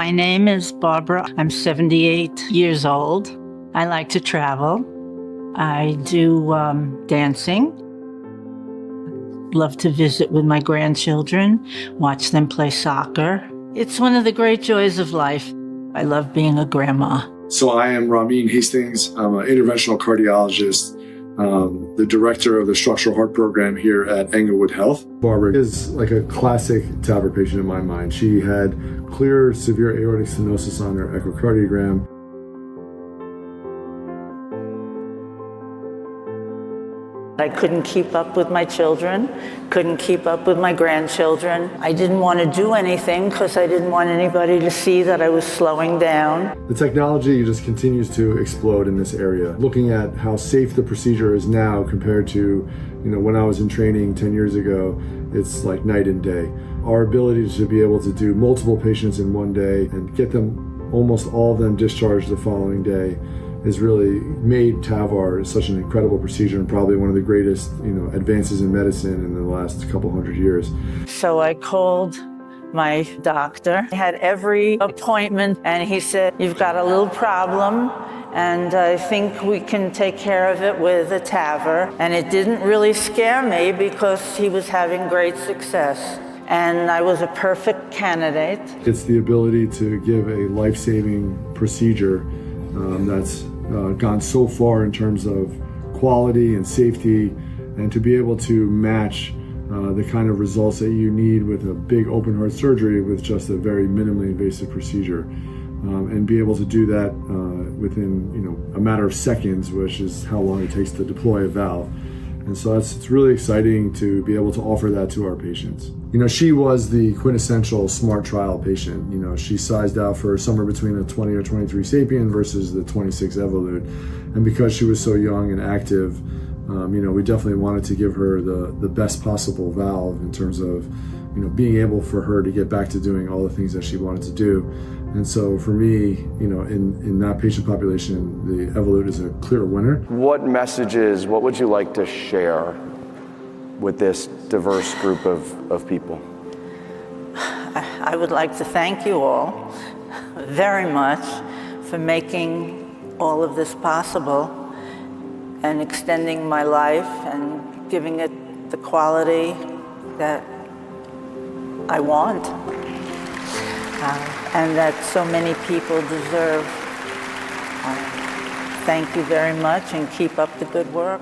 My name is Barbara. I'm 78 years old. I like to travel. I do dancing. Love to visit with my grandchildren, watch them play soccer. It's one of the great joys of life. I love being a grandma. So I am Ramin Hastings. I'm an interventional cardiologist, the director of the structural heart program here at Englewood Health. Barbara is like a classic TAVR patient in my mind. She had clear severe aortic stenosis on her echocardiogram. I couldn't keep up with my children, couldn't keep up with my grandchildren. I didn't want to do anything because I didn't want anybody to see that I was slowing down. The technology just continues to explode in this area. Looking at how safe the procedure is now compared to, when I was in training 10 years ago, it's like night and day. Our ability to be able to do multiple patients in one day and get them, almost all of them, discharged the following day has really made TAVR such an incredible procedure and probably one of the greatest, advances in medicine in the last couple hundred years. So I called my doctor. I had every appointment and he said, "You've got a little problem and I think we can take care of it with a TAVR." And it didn't really scare me because he was having great success. And I was a perfect candidate. It's the ability to give a life-saving procedure that's gone so far in terms of quality and safety, and to be able to match the kind of results that you need with a big open heart surgery with just a very minimally invasive procedure, and be able to do that within a matter of seconds, which is how long it takes to deploy a valve. And so it's really exciting to be able to offer that to our patients. She was the quintessential smart trial patient. She sized out for somewhere between a 20 or 23 Sapien versus the 26 Evolut. And because she was so young and active, we definitely wanted to give her the best possible valve in terms of, being able for her to get back to doing all the things that she wanted to do. And so for me, in that patient population, the Evolut is a clear winner. What would you like to share with this diverse group of people? I would like to thank you all very much for making all of this possible and extending my life and giving it the quality that I want. And that so many people deserve. Thank you very much and keep up the good work.